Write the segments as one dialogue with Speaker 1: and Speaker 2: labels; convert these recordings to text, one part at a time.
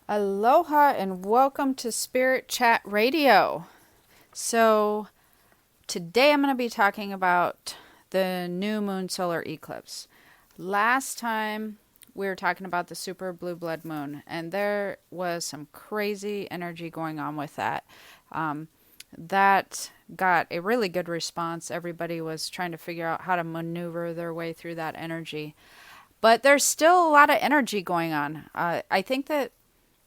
Speaker 1: Aloha and welcome to Spirit Chat Radio. So, today I'm going to be talking about the new moon solar eclipse. Last time we were talking about the super blue blood moon, and there was some crazy energy going on with that. That got a really good response. Everybody was trying to figure out how to maneuver their way through that energy. But there's still a lot of energy going on. I think that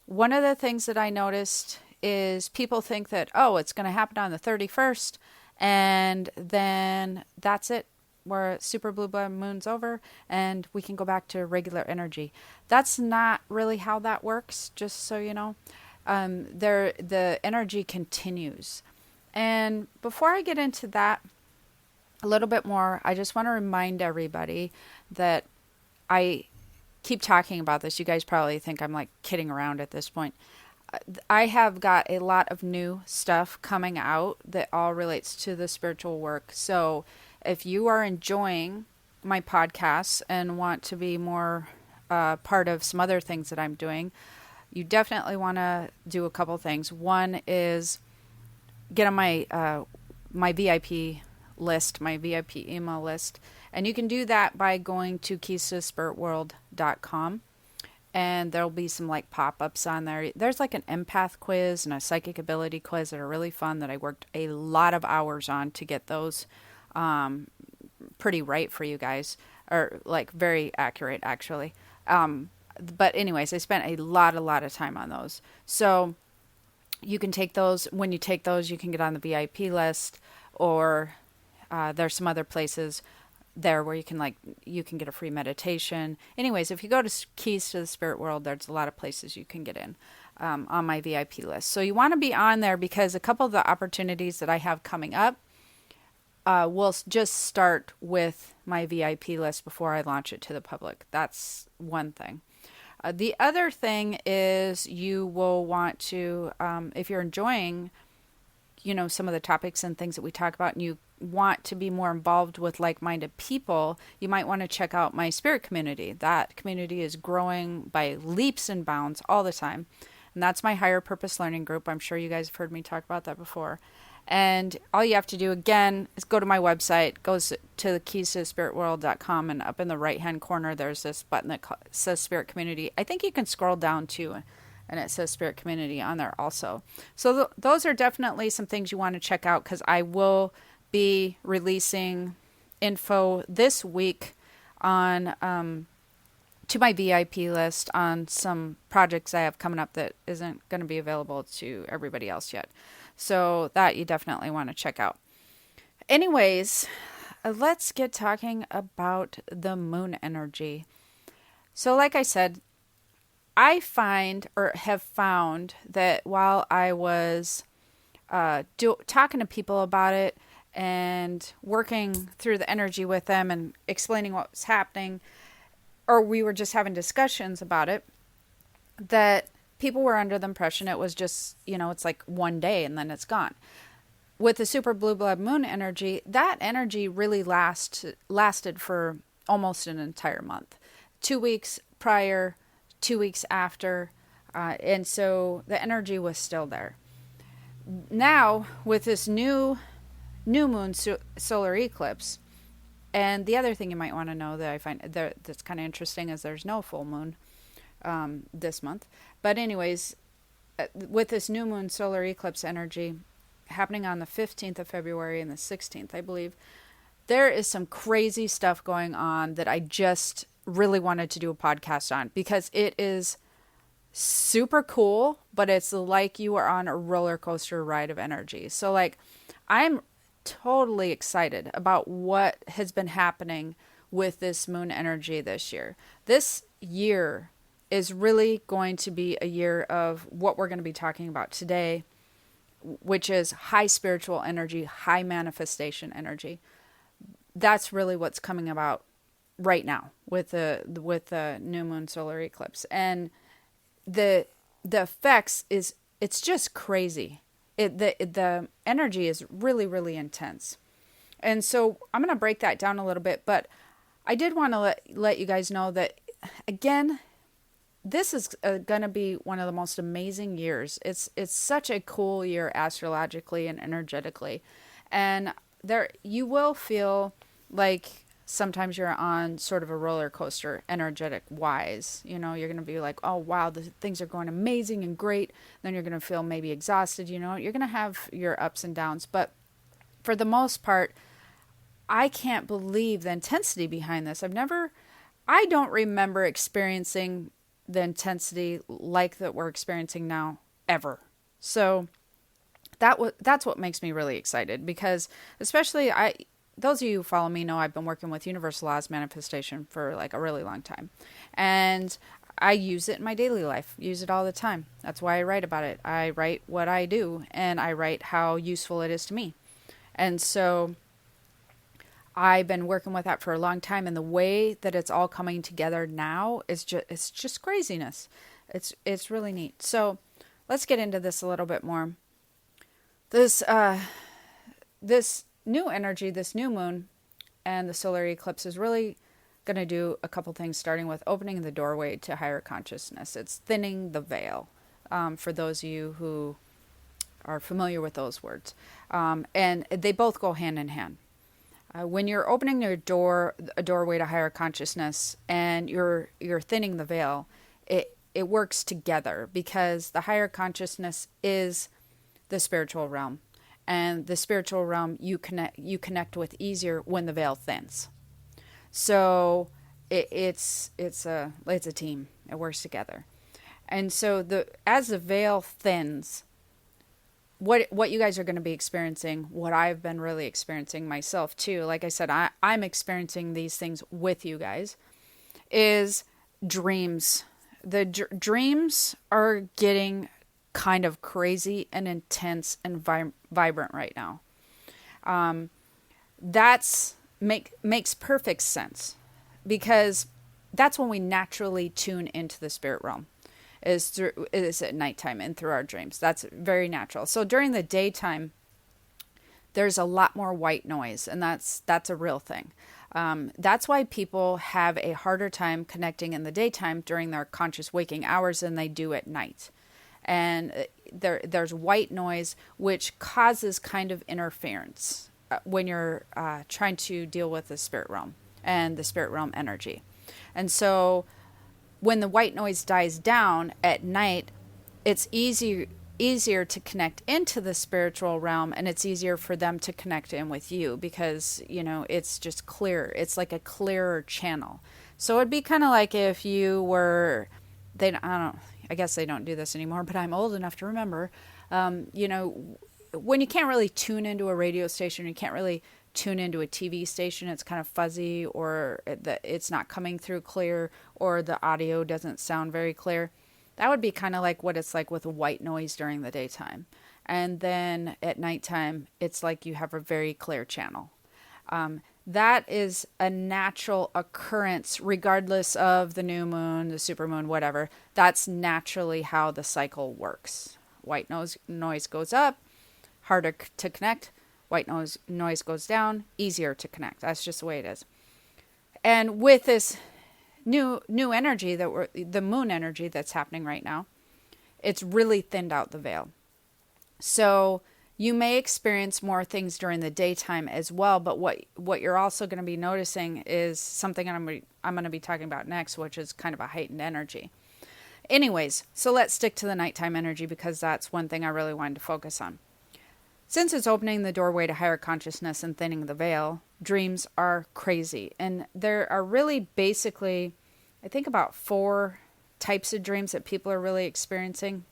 Speaker 1: one of the things that I noticed is people think that, oh, it's going to happen on the 31st, and then that's it. Where super blue blood moon's over, and we can go back to regular energy. That's not really how that works, just so you know. The energy continues. And before I get into that a little bit more, I just want to remind everybody that I keep talking about this. You guys probably think I'm like kidding around at this point. I have got a lot of new stuff coming out that all relates to the spiritual work. So if you are enjoying my podcasts and want to be more part of some other things that I'm doing, you definitely want to do a couple things. One is get on my VIP list, my VIP email list. And you can do that by going to keystothespiritworld.com. And there'll be some like pop-ups on there. There's like an empath quiz and a psychic ability quiz that are really fun that I worked a lot of hours on to get those pretty right for you guys. Or like very accurate, actually. But anyways, I spent a lot of time on those. So you can take those. When you take those, you can get on the VIP list, or there's some other places there where you can get a free meditation. Anyways, if you go to Keys to the Spirit World, there's a lot of places you can get in on my VIP list. So you want to be on there because a couple of the opportunities that I have coming up will just start with my VIP list before I launch it to the public. That's one thing. The other thing is you will want to, if you're enjoying, some of the topics and things that we talk about, and you want to be more involved with like-minded people, you might want to check out my spirit community. That community is growing by leaps and bounds all the time. And that's my higher purpose learning group. I'm sure you guys have heard me talk about that before. And all you have to do, again, is go to my website, goes to the keystothespiritworld.com, and up in the right-hand corner, there's this button that says Spirit Community. I think you can scroll down, too, and it says Spirit Community on there also. So those are definitely some things you want to check out, because I will be releasing info this week on to my VIP list on some projects I have coming up that isn't going to be available to everybody else yet. So that you definitely want to check out. Anyways, let's get talking about the moon energy. So like I said, I find or have found that while I was talking to people about it and working through the energy with them and explaining what was happening, or we were just having discussions about it, that people were under the impression it was just, it's like one day and then it's gone. With the super blue blood moon energy, that energy really lasted for almost an entire month. 2 weeks prior, 2 weeks after, and so the energy was still there. Now, with this new moon solar eclipse, and the other thing you might want to know that I find that's kind of interesting is there's no full moon this month. But anyways, with this new moon solar eclipse energy happening on the 15th of February and the 16th, I believe, there is some crazy stuff going on that I just really wanted to do a podcast on, because it is super cool, but it's like you are on a roller coaster ride of energy. So like, I'm totally excited about what has been happening with this moon energy this year. This year is really going to be a year of what we're going to be talking about today, which is high spiritual energy, high manifestation energy. That's really what's coming about right now with the new moon solar eclipse. And the effects it's just crazy. The energy is really intense. And so I'm going to break that down a little bit, but I did want to let you guys know that, again, this is going to be one of the most amazing years. It's such a cool year astrologically and energetically. And there you will feel like sometimes you're on sort of a roller coaster energetic wise. You know, you're going to be like, "Oh, wow, the things are going amazing and great." Then you're going to feel maybe exhausted, you know. You're going to have your ups and downs, but for the most part, I can't believe the intensity behind this. I don't remember experiencing the intensity like that we're experiencing now ever. So that's what makes me really excited, because especially those of you who follow me know I've been working with universal laws manifestation for like a really long time. And I use it in my daily life, use it all the time. That's why I write about it. I write what I do, and I write how useful it is to me. And so I've been working with that for a long time, and the way that it's all coming together now is just craziness. It's really neat. So let's get into this a little bit more. This new energy, this new moon, and the solar eclipse is really going to do a couple things, starting with opening the doorway to higher consciousness. It's thinning the veil, for those of you who are familiar with those words. And they both go hand in hand. When you're opening a doorway to higher consciousness, and you're thinning the veil, it works together, because the higher consciousness is the spiritual realm, and the spiritual realm you connect with easier when the veil thins. So it's a team. It works together, and so as the veil thins, what you guys are going to be experiencing, what I've been really experiencing myself too, like I said, I'm experiencing these things with you guys, is dreams. The dreams are getting kind of crazy and intense and vibrant right now. That's makes perfect sense, because that's when we naturally tune into the spirit realm, is at nighttime and through our dreams. That's very natural. So during the daytime, there's a lot more white noise, and that's a real thing. That's why people have a harder time connecting in the daytime during their conscious waking hours than they do at night. And there's white noise, which causes kind of interference when you're trying to deal with the spirit realm and the spirit realm energy. And so when the white noise dies down at night, it's easier to connect into the spiritual realm, and it's easier for them to connect in with you, because, you know, it's just clear. It's like a clearer channel. So it'd be kind of like if you were, I guess they don't do this anymore, but I'm old enough to remember, you know, when you can't really tune into a radio station, you can't really tune into a TV station, it's kind of fuzzy, or it's not coming through clear, or the audio doesn't sound very clear. That would be kind of like what it's like with a white noise during the daytime. And then at nighttime, it's like you have a very clear channel. That is a natural occurrence, regardless of the new moon, the supermoon, whatever. That's naturally how the cycle works. White noise goes up, harder to connect. White noise goes down, easier to connect. That's just the way it is. And with this new energy, the moon energy that's happening right now, it's really thinned out the veil. So you may experience more things during the daytime as well, but what you're also going to be noticing is something I'm going to be talking about next, which is kind of a heightened energy. Anyways, so let's stick to the nighttime energy, because that's one thing I really wanted to focus on. Since it's opening the doorway to higher consciousness and thinning the veil, dreams are crazy. And there are really basically, I think, about 4 types of dreams that people are really experiencing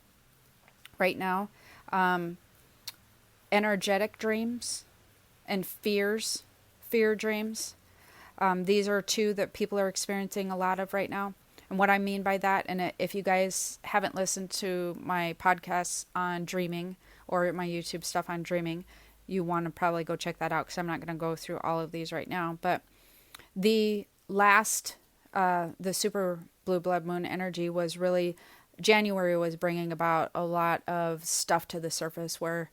Speaker 1: right now. Energetic dreams and fear dreams. These are 2 that people are experiencing a lot of right now. And what I mean by that, and if you guys haven't listened to my podcasts on dreaming, or my YouTube stuff on dreaming, you want to probably go check that out, because I'm not going to go through all of these right now. But the last, the super blue blood moon energy was really, January was bringing about a lot of stuff to the surface, where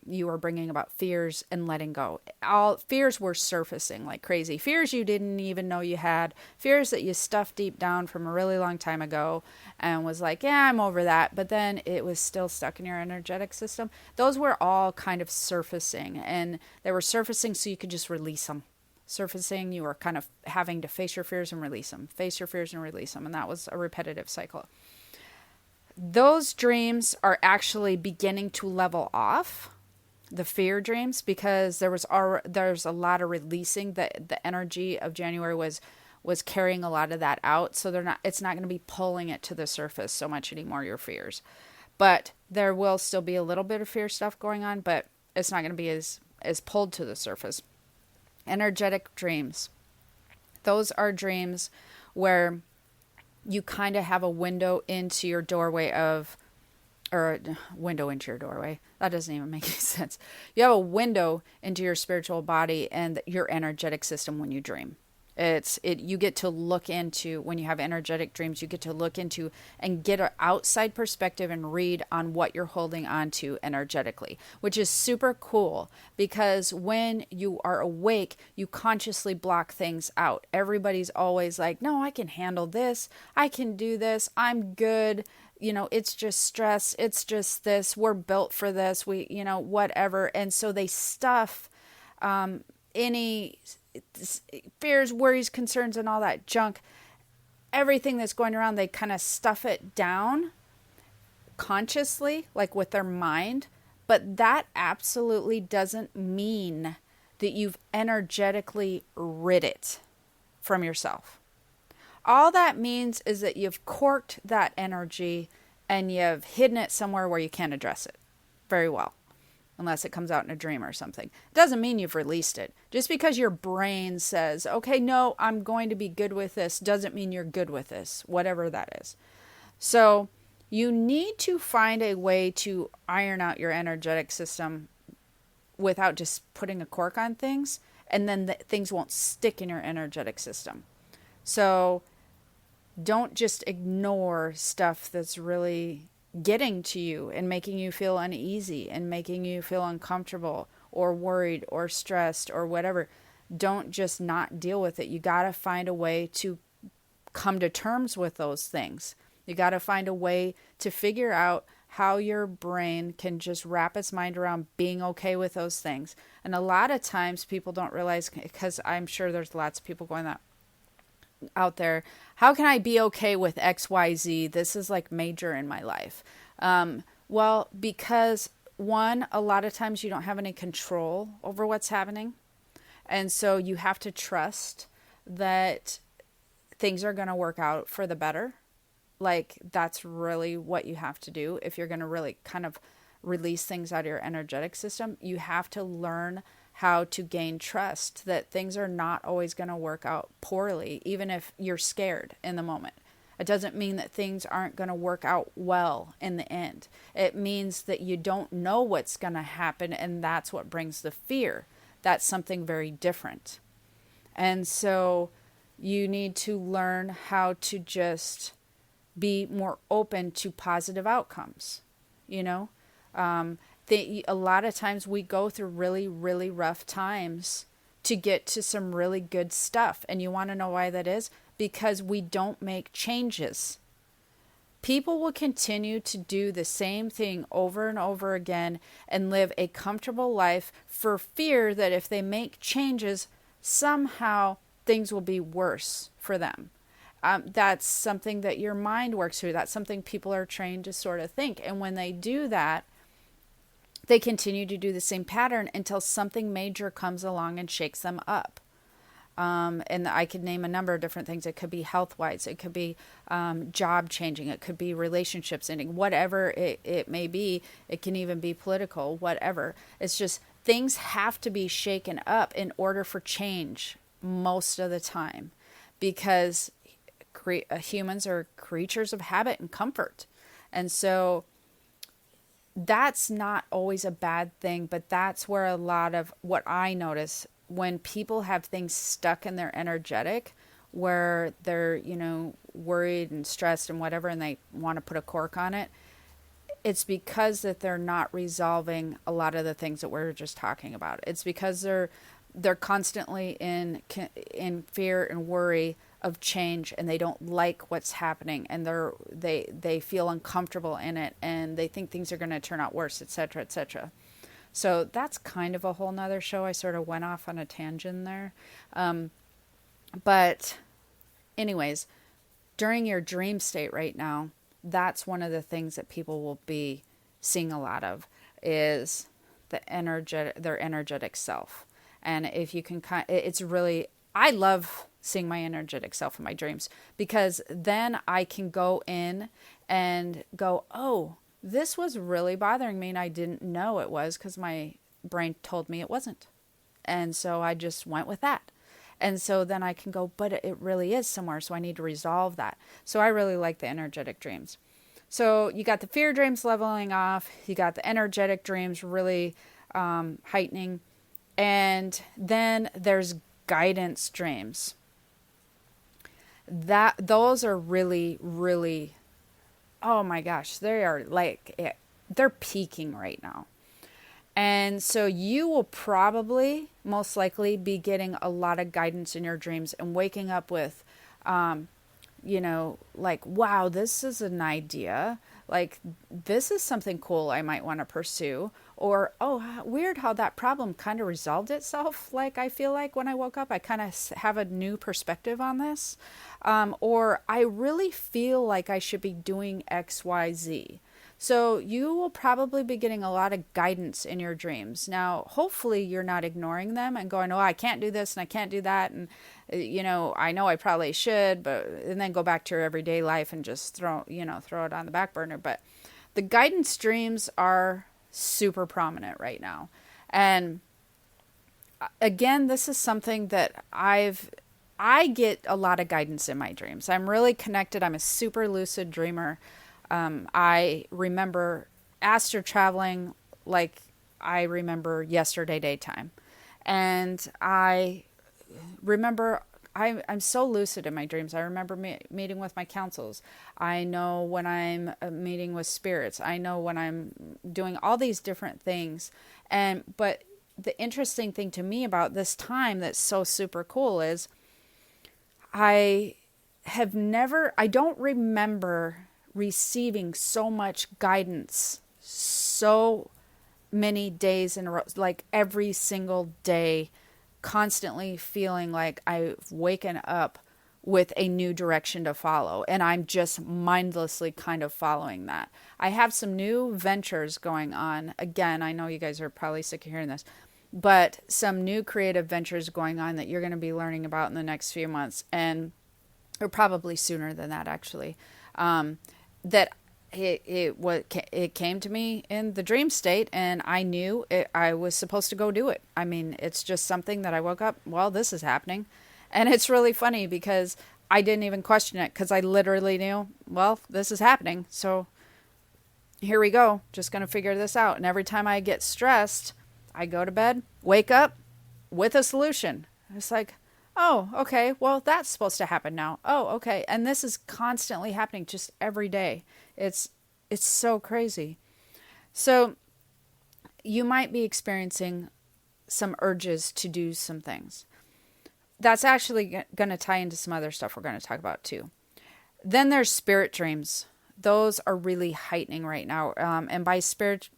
Speaker 1: you were bringing about fears and letting go. All fears were surfacing like crazy. Fears you didn't even know you had. Fears that you stuffed deep down from a really long time ago and was like, yeah, I'm over that. But then it was still stuck in your energetic system. Those were all kind of surfacing, and they were surfacing so you could just release them. Surfacing, you were kind of having to face your fears and release them, face your fears and release them. And that was a repetitive cycle. Those dreams are actually beginning to level off, the fear dreams, because there's a lot of releasing. The energy of January was carrying a lot of that out, so it's not going to be pulling it to the surface so much anymore, your fears. But there will still be a little bit of fear stuff going on, but it's not going to be as pulled to the surface. Energetic dreams, those are dreams where you kind of have a window into your doorway or a window into your doorway. That doesn't even make any sense. You have a window into your spiritual body and your energetic system when you dream. You get to look into, when you have energetic dreams, you get to look into and get an outside perspective and read on what you're holding on to energetically, which is super cool because when you are awake, you consciously block things out. Everybody's always like, no, I can handle this. I can do this. I'm good. It's just stress. It's just this. We're built for this. Whatever. And so they stuff any fears, worries, concerns, and all that junk, everything that's going around, they kind of stuff it down consciously, like with their mind. But that absolutely doesn't mean that you've energetically rid it from yourself. All that means is that you've corked that energy and you've hidden it somewhere where you can't address it very well. Unless it comes out in a dream or something. It doesn't mean you've released it. Just because your brain says, okay, no, I'm going to be good with this, doesn't mean you're good with this, whatever that is. So you need to find a way to iron out your energetic system without just putting a cork on things, and then things won't stick in your energetic system. So don't just ignore stuff that's really getting to you and making you feel uneasy and making you feel uncomfortable or worried or stressed or whatever. Don't just not deal with it. You got to find a way to come to terms with those things. You got to find a way to figure out how your brain can just wrap its mind around being okay with those things. And a lot of times people don't realize, because I'm sure there's lots of people going out there, how can I be okay with XYZ? This is like major in my life. Well, because one, a lot of times you don't have any control over what's happening. And so you have to trust that things are going to work out for the better. Like that's really what you have to do. If you're going to really kind of release things out of your energetic system, you have to learn how to gain trust that things are not always going to work out poorly, even if you're scared in the moment. It doesn't mean that things aren't going to work out well in the end. It means that you don't know what's going to happen, and that's what brings the fear. That's something very different. And so you need to learn how to just be more open to positive outcomes, a lot of times we go through really, really rough times to get to some really good stuff. And you want to know why that is? Because we don't make changes. People will continue to do the same thing over and over again and live a comfortable life for fear that if they make changes, somehow things will be worse for them. That's something that your mind works through. That's something people are trained to sort of think. And when they do that, they continue to do the same pattern until something major comes along and shakes them up. And I could name a number of different things. It could be health-wise. It could be job changing. It could be relationships ending. Whatever it may be. It can even be political, whatever. It's just things have to be shaken up in order for change most of the time. Because humans are creatures of habit and comfort. And so that's not always a bad thing, but that's where a lot of what I notice when people have things stuck in their energetic, where they're, worried and stressed and whatever, and they want to put a cork on it, it's because that they're not resolving a lot of the things that we're just talking about. It's because they're constantly in fear and worry of change, and they don't like what's happening, and they feel uncomfortable in it, and they think things are going to turn out worse, etc., etc. So that's kind of a whole nother show. I sort of went off on a tangent there. But anyways, during your dream state right now, that's one of the things that people will be seeing a lot of, is their energetic self. And if you can it's really, I love seeing my energetic self in my dreams, because then I can go in and go, oh, this was really bothering me and I didn't know it was, because my brain told me it wasn't. And so I just went with that. And so then I can go, but it really is somewhere, so I need to resolve that. So I really like the energetic dreams. So you got the fear dreams leveling off. You got the energetic dreams really heightening. And then there's guidance dreams. Those are really, really, oh my gosh, they are like, they're peaking right now. And so you will probably, most likely, be getting a lot of guidance in your dreams and waking up with, like, wow, this is an idea. Like, this is something cool I might want to pursue. Or, oh, weird how that problem kind of resolved itself. Like, I feel like when I woke up, I kind of have a new perspective on this. Or I really feel like I should be doing X, Y, Z. So you will probably be getting a lot of guidance in your dreams. Now, hopefully you're not ignoring them and going, oh, I can't do this and I can't do that. And, I know I probably should, and then go back to your everyday life and just throw it on the back burner. But the guidance dreams are super prominent right now. And again, this is something that I get a lot of guidance in my dreams. I'm really connected. I'm a super lucid dreamer. I remember astral traveling like I remember yesterday daytime. And I remember I'm so lucid in my dreams. I remember meeting with my councils. I know when I'm meeting with spirits. I know when I'm doing all these different things. But the interesting thing to me about this time that's so super cool is I don't remember receiving so much guidance so many days in a row, like every single day, constantly feeling like I've waken up with a new direction to follow, and I'm just mindlessly kind of following that. I have some new ventures going on. Again, I know you guys are probably sick of hearing this, but some new creative ventures going on that you're going to be learning about in the next few months, or probably sooner than that, actually. That it came to me in the dream state, and I knew I was supposed to go do it. I mean, it's just something that I woke up, well, this is happening. And it's really funny because I didn't even question it, because I literally knew, well, this is happening. So here we go. Just going to figure this out. And every time I get stressed, I go to bed, wake up with a solution. It's like, oh, okay, well, that's supposed to happen now. Oh, okay. And this is constantly happening just every day. It's so crazy. So you might be experiencing some urges to do some things. That's actually going to tie into some other stuff we're going to talk about too. Then there's spirit dreams. Those are really heightening right now. And by spirit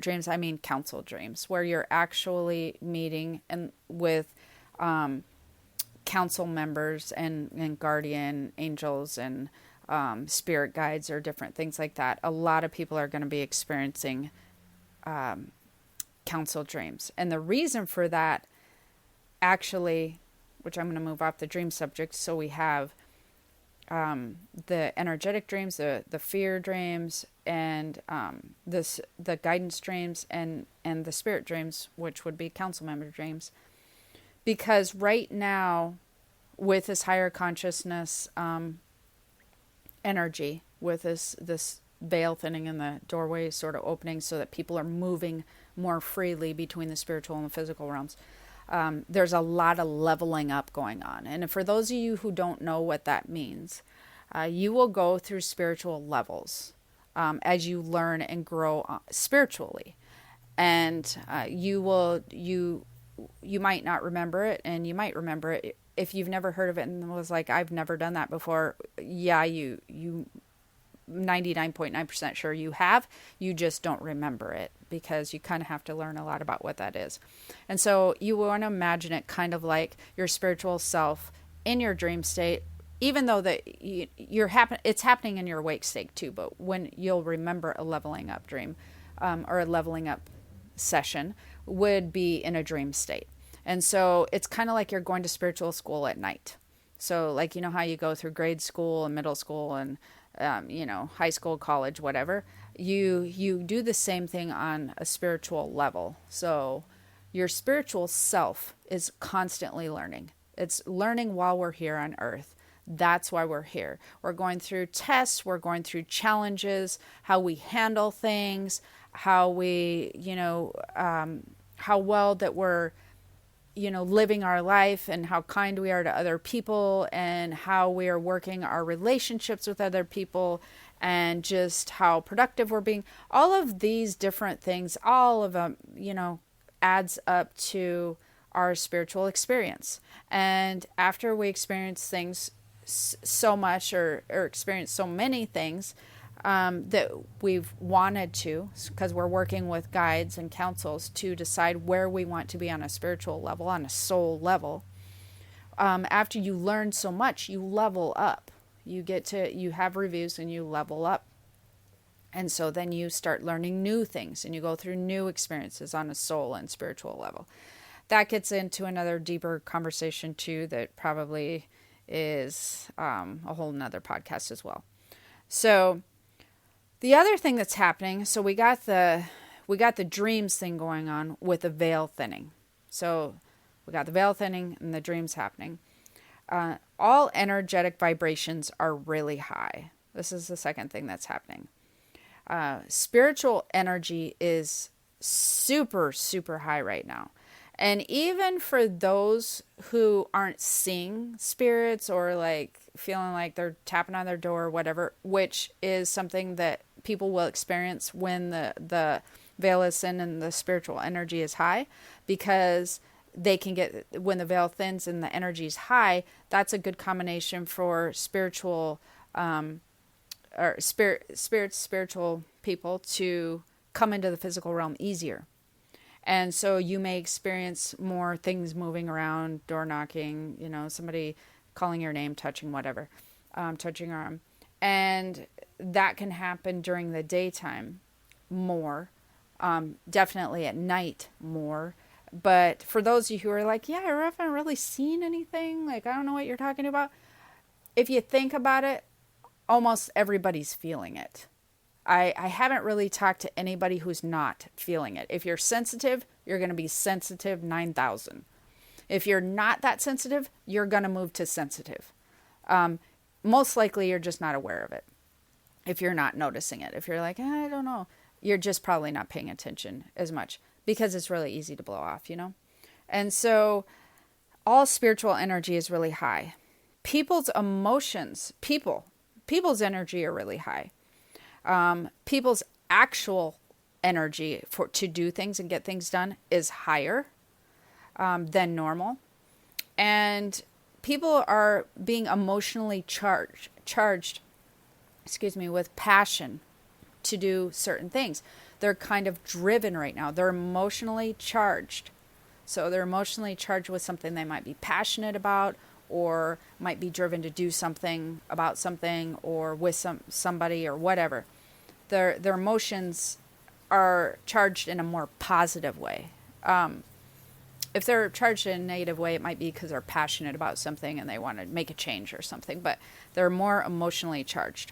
Speaker 1: dreams, I mean council dreams, where you're actually meeting with council members and guardian angels and spirit guides or different things like that. A lot of people are going to be experiencing council dreams. And the reason for that, actually, which I'm going to move off the dream subject, so we have the energetic dreams, the fear dreams, and the guidance dreams, and the spirit dreams, which would be council member dreams. Because right now, with this higher consciousness energy, with this veil thinning and the doorway sort of opening so that people are moving more freely between the spiritual and the physical realms, there's a lot of leveling up going on. And for those of you who don't know what that means, you will go through spiritual levels. as you learn and grow spiritually. And you might not remember it, and you might remember it if you've never heard of it and was like, I've never done that before. Yeah, you 99.9% sure you have. You just don't remember it because you kind of have to learn a lot about what that is. And so you want to imagine it kind of like your spiritual self in your dream state, even though it's happening in your awake state too. But when you'll remember a leveling up dream, or a leveling up session would be in a dream state. And so it's kind of like you're going to spiritual school at night. So like, how you go through grade school and middle school and high school, college, whatever, you do the same thing on a spiritual level. So your spiritual self is constantly learning. It's learning while we're here on earth. That's why we're here. We're going through tests. We're going through challenges, how we handle things, how we, how well that we're, living our life, and how kind we are to other people, and how we are working our relationships with other people, and just how productive we're being. All of these different things, all of them, adds up to our spiritual experience. And after we experience things so much, or experience so many things that we've wanted to, because we're working with guides and counsels to decide where we want to be on a spiritual level, on a soul level. After you learn so much, you level up. You have reviews and you level up. And so then you start learning new things and you go through new experiences on a soul and spiritual level. That gets into another deeper conversation too, that probably is a whole nother podcast as well. So the other thing that's happening, so we got the dreams thing going on with the veil thinning. So we got the veil thinning and the dreams happening. All energetic vibrations are really high. This is the second thing that's happening. Spiritual energy is super, super high right now. And even for those who aren't seeing spirits or like feeling like they're tapping on their door or whatever, which is something that people will experience when the veil is thin and the spiritual energy is high, because they can get, when the veil thins and the energy is high, that's a good combination for spiritual spiritual people to come into the physical realm easier. And so you may experience more things moving around, door knocking, somebody calling your name, touching whatever, touching your arm. And that can happen during the daytime more, definitely at night more. But for those of you who are like, yeah, I haven't really seen anything, like, I don't know what you're talking about. If you think about it, almost everybody's feeling it. I haven't really talked to anybody who's not feeling it. If you're sensitive, you're going to be sensitive 9,000. If you're not that sensitive, you're going to move to sensitive. Most likely you're just not aware of it. If you're not noticing it. If you're like, I don't know, you're just probably not paying attention as much, because it's really easy to blow off, And so all spiritual energy is really high. People's emotions, people's energy are really high. People's actual energy to do things and get things done is higher than normal. And people are being emotionally charged, with passion to do certain things. They're kind of driven right now. They're emotionally charged. So they're emotionally charged with something they might be passionate about, or might be driven to do something about something, or with somebody or whatever. Their emotions are charged in a more positive way. If they're charged in a negative way, it might be because they're passionate about something and they want to make a change or something, but they're more emotionally charged.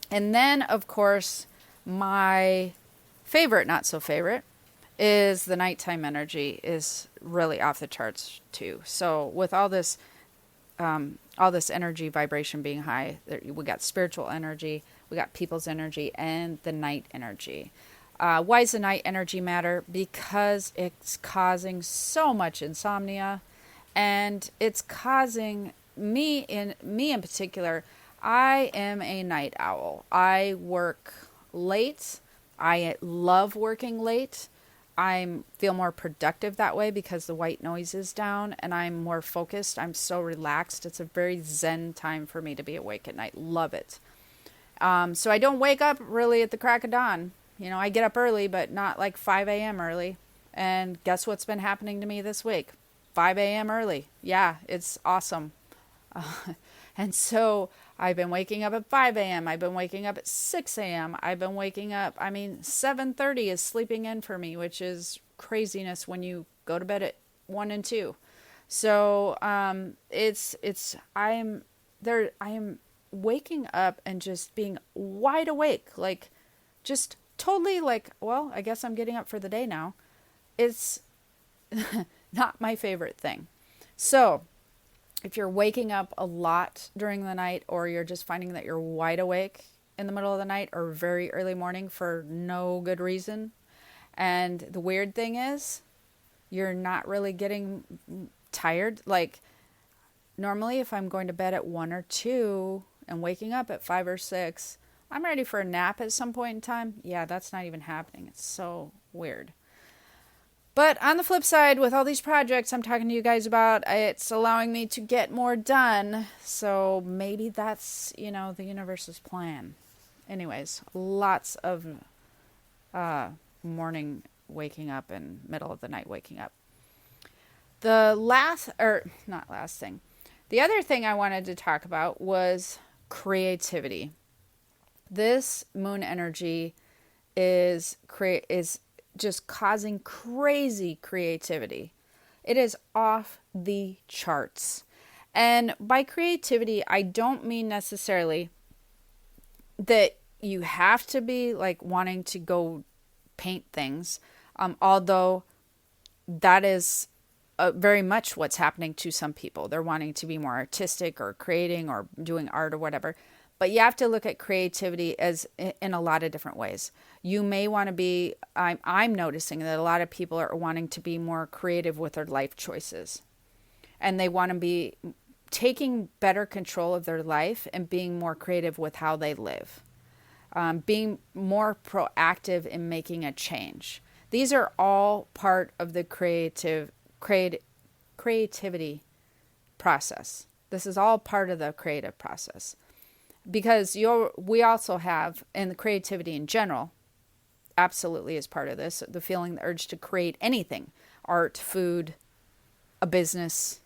Speaker 1: And then, of course, my favorite, not so favorite, is the nighttime energy is really off the charts too. So with all this energy vibration being high, we got spiritual energy, we got people's energy, and the night energy. Why does the night energy matter? Because it's causing so much insomnia, and it's causing me in particular. I am a night owl. I work late. I love working late. I feel more productive that way because the white noise is down and I'm more focused. I'm so relaxed. It's a very zen time for me to be awake at night. Love it. So I don't wake up really at the crack of dawn. I get up early, but not like 5 a.m. early. And guess what's been happening to me this week? 5 a.m. early. Yeah, it's awesome. And so I've been waking up at 5 a.m. I've been waking up at 6 a.m. I've been waking up, 7:30 is sleeping in for me, which is craziness when you go to bed at 1 and 2. So I am waking up and just being wide awake, like just totally like, well, I guess I'm getting up for the day now. It's not my favorite thing. So if you're waking up a lot during the night, or you're just finding that you're wide awake in the middle of the night or very early morning for no good reason, and the weird thing is you're not really getting tired. Like normally if I'm going to bed at 1 or 2 and waking up at 5 or 6, I'm ready for a nap at some point in time. Yeah, that's not even happening. It's so weird. But on the flip side, with all these projects I'm talking to you guys about, it's allowing me to get more done. So maybe that's, the universe's plan. Anyways, lots of morning waking up and middle of the night waking up. The other thing I wanted to talk about was creativity. This moon energy is just causing crazy creativity. It is off the charts. And by creativity, I don't mean necessarily that you have to be like wanting to go paint things, although that is very much what's happening to some people. They're wanting to be more artistic or creating or doing art or whatever. But you have to look at creativity as in a lot of different ways. You may want to be, I'm noticing that a lot of people are wanting to be more creative with their life choices. And they want to be taking better control of their life and being more creative with how they live. Being more proactive in making a change. These are all part of the creativity process. This is all part of the creative process. Because we also have, and the creativity in general, absolutely is part of this, the feeling, the urge to create anything, art, food, a business,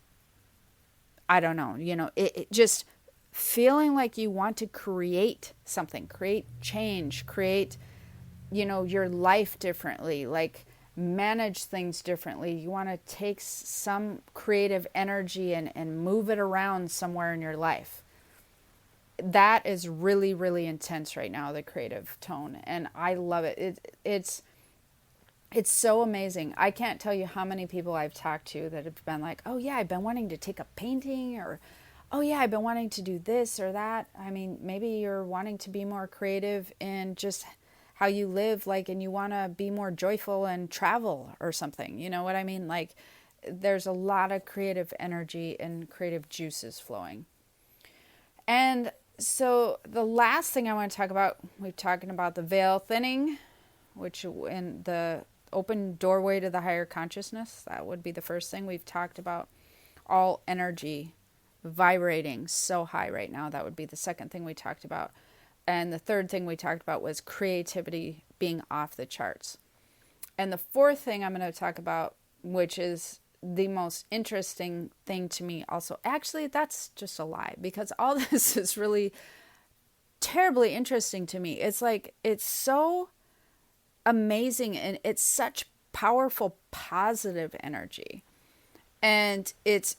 Speaker 1: I don't know, it just feeling like you want to create something, create change, create, your life differently, like manage things differently. You want to take some creative energy and move it around somewhere in your life. That is really, really intense right now, the creative tone. And I love it. It's so amazing. I can't tell you how many people I've talked to that have been like, oh yeah, I've been wanting to take up painting, or, oh yeah, I've been wanting to do this or that. Maybe you're wanting to be more creative in just how you live, like, and you want to be more joyful and travel or something. You know what I mean? Like, there's a lot of creative energy and creative juices flowing. And so the last thing I want to talk about, we've talking about the veil thinning, which in the open doorway to the higher consciousness, that would be the first thing. We've talked about all energy vibrating so high right now. That would be the second thing we talked about. And the third thing we talked about was creativity being off the charts. And the fourth thing I'm going to talk about, which is the most interesting thing to me also, actually that's just a lie, because all this is really terribly interesting to me. It's like, it's so amazing and it's such powerful positive energy, and it's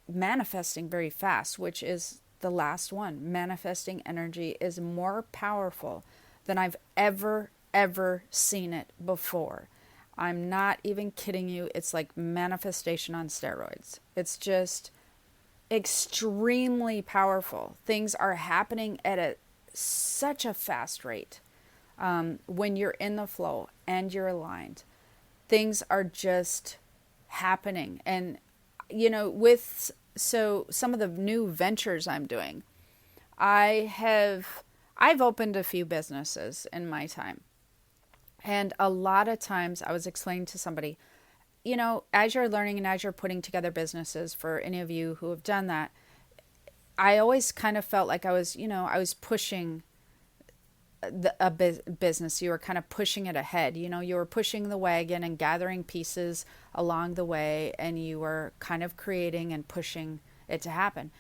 Speaker 1: manifesting very fast, which is the last one. Manifesting energy is more powerful than I've ever seen it before. I'm not even kidding you. It's like manifestation on steroids. It's just extremely powerful. Things are happening at such a fast rate. When you're in the flow and you're aligned, things are just happening. And, so some of the new ventures I'm doing, I I've opened a few businesses in my time. And a lot of times I was explaining to somebody, as you're learning and as you're putting together businesses, for any of you who have done that, I always kind of felt like I was pushing business. You were kind of pushing it ahead. You were pushing the wagon and gathering pieces along the way, and you were kind of creating and pushing it to happen.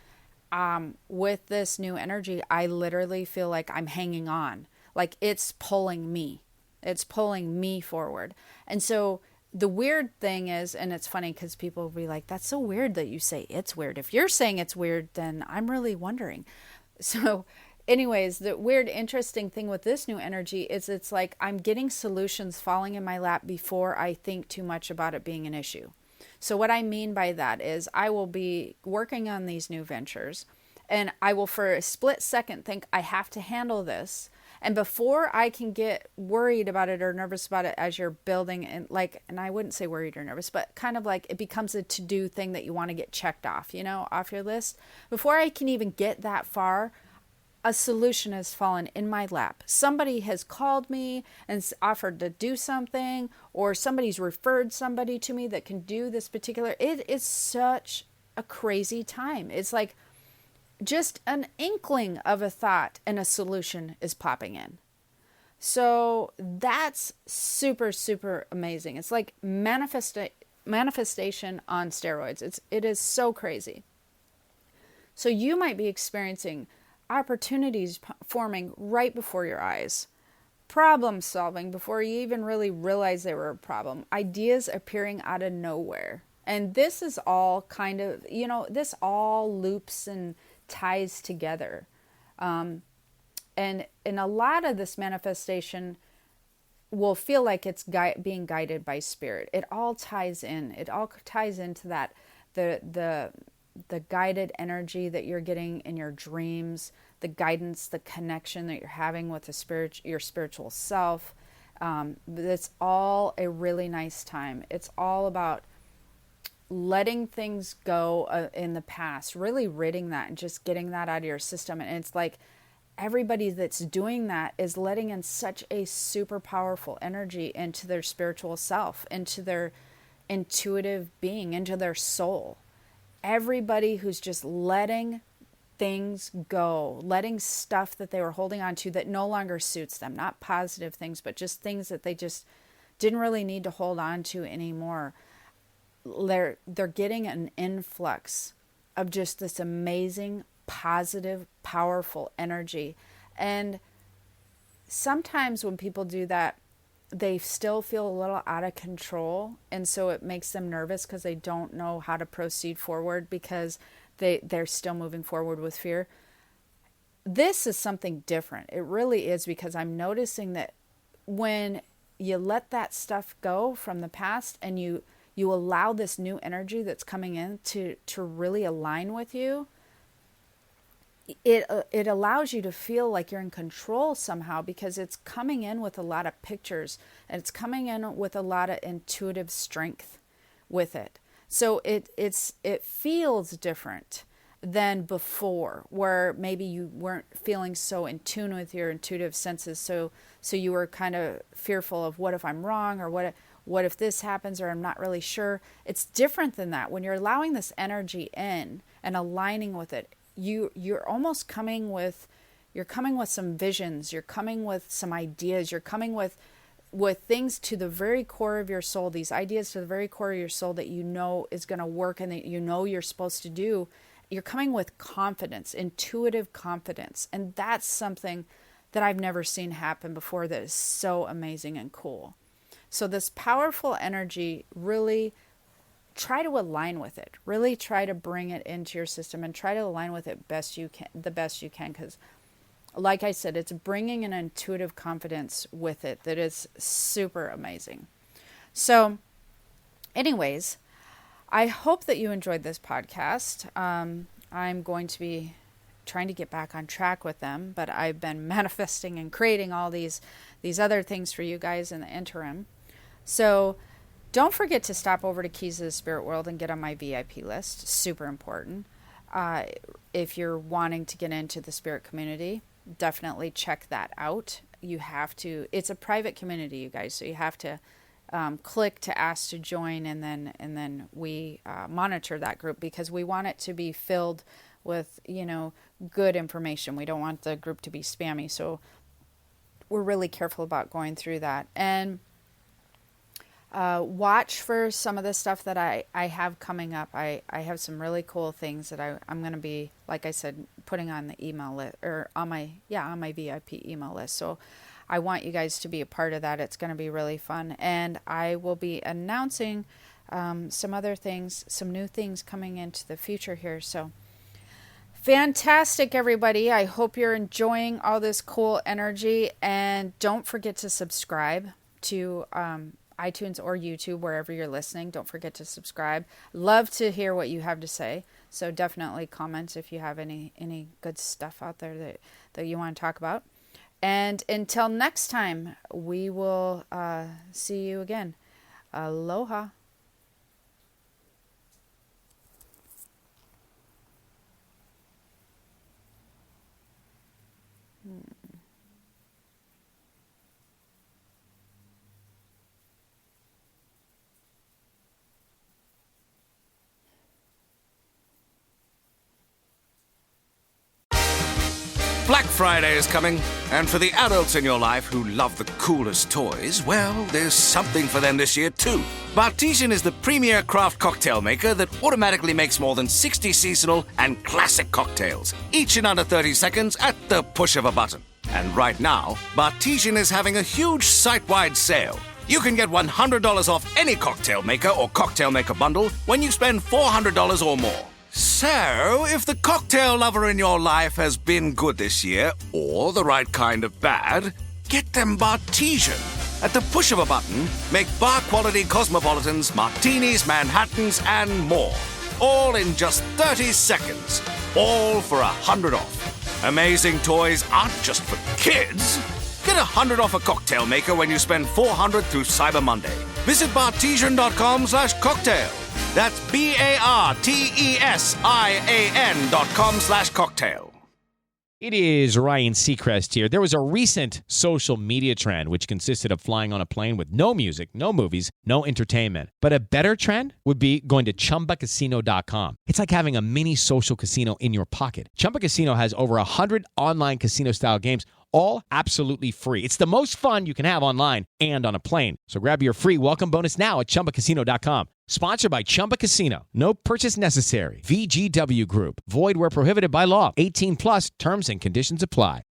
Speaker 1: With this new energy, I literally feel like I'm hanging on, like it's pulling me. It's pulling me forward. And so the weird thing is, and it's funny because people will be like, that's so weird that you say it's weird. If you're saying it's weird, then I'm really wondering. So anyways, the weird, interesting thing with this new energy is it's like I'm getting solutions falling in my lap before I think too much about it being an issue. So what I mean by that is I will be working on these new ventures and I will for a split second think I have to handle this. And before I can get worried about it or nervous about it as you're building and I wouldn't say worried or nervous, but kind of like it becomes a to-do thing that you want to get checked off, off your list. Before I can even get that far, a solution has fallen in my lap. Somebody has called me and offered to do something, or somebody's referred somebody to me that can do this particular. It is such a crazy time. It's like just an inkling of a thought and a solution is popping in. So that's super, super amazing. It's like manifestation on steroids. It is so crazy. So you might be experiencing opportunities forming right before your eyes, problem solving before you even really realize they were a problem, ideas appearing out of nowhere. And this is all kind of, this all loops and ties together. And a lot of this manifestation will feel like it's being guided by spirit. It all ties in. It all ties into that, the guided energy that you're getting in your dreams, the guidance, the connection that you're having with your spiritual self. It's all a really nice time. It's all about letting things go in the past, really ridding that and just getting that out of your system. And it's like everybody that's doing that is letting in such a super powerful energy into their spiritual self, into their intuitive being, into their soul. Everybody who's just letting things go, letting stuff that they were holding on to that no longer suits them, not positive things, but just things that they just didn't really need to hold on to anymore. They're getting an influx of just this amazing, positive, powerful energy. And sometimes when people do that, they still feel a little out of control. And so it makes them nervous because they don't know how to proceed forward because they're still moving forward with fear. This is something different. It really is, because I'm noticing that when you let that stuff go from the past and you allow this new energy that's coming in to really align with you, it allows you to feel like you're in control somehow, because it's coming in with a lot of pictures and it's coming in with a lot of intuitive strength with it. So it feels different than before, where maybe you weren't feeling so in tune with your intuitive senses. So you were kind of fearful of, what if I'm wrong, or what if this happens, or I'm not really sure. It's different than that. When you're allowing this energy in and aligning with it, you're almost coming with some visions, you're coming with some ideas, you're coming with things to the very core of your soul, these ideas to the very core of your soul that you know is going to work and that you know you're supposed to do. You're coming with confidence, intuitive confidence. And that's something that I've never seen happen before that is so amazing and cool. So this powerful energy, really try to align with it. Really try to bring it into your system and try to align with it the best you can. Because like I said, it's bringing an intuitive confidence with it that is super amazing. So anyways, I hope that you enjoyed this podcast. I'm going to be trying to get back on track with them, but I've been manifesting and creating all these other things for you guys in the interim. So don't forget to stop over to Keys of the Spirit World and get on my VIP list. Super important. If you're wanting to get into the spirit community, definitely check that out. You have to, it's a private community, you guys, so you have to click to ask to join, and then we monitor that group, because we want it to be filled with, good information. We don't want the group to be spammy, so we're really careful about going through that. And watch for some of the stuff that I have coming up. I have some really cool things that I'm going to be, like I said, putting on the email list, or on my VIP email list. So I want you guys to be a part of that. It's going to be really fun. And I will be announcing some other things, some new things coming into the future here. So fantastic, everybody. I hope you're enjoying all this cool energy. And don't forget to subscribe to iTunes or YouTube, wherever you're listening. Don't forget to subscribe. Love to hear what you have to say. So definitely comment if you have any good stuff out there that you want to talk about. And until next time, we will see you again. Aloha.
Speaker 2: Black Friday is coming, and for the adults in your life who love the coolest toys, well, there's something for them this year too. Bartesian is the premier craft cocktail maker that automatically makes more than 60 seasonal and classic cocktails, each in under 30 seconds at the push of a button. And right now, Bartesian is having a huge site-wide sale. You can get $100 off any cocktail maker or cocktail maker bundle when you spend $400 or more. So, if the cocktail lover in your life has been good this year, or the right kind of bad, get them Bartesian. At the push of a button, make bar-quality cosmopolitans, martinis, Manhattans, and more. All in just 30 seconds. All for $100 off. Amazing toys aren't just for kids. Get $100 off a cocktail maker when you spend $400 through Cyber Monday. Visit bartesian.com/cocktail. That's BARTESIAN.com/cocktail.
Speaker 3: It is Ryan Seacrest here. There was a recent social media trend which consisted of flying on a plane with no music, no movies, no entertainment. But a better trend would be going to ChumbaCasino.com. It's like having a mini social casino in your pocket. Chumba Casino has over 100 online casino-style games, all absolutely free. It's the most fun you can have online and on a plane. So grab your free welcome bonus now at ChumbaCasino.com. Sponsored by Chumba Casino. No purchase necessary. VGW Group. Void where prohibited by law. 18 plus terms and conditions apply.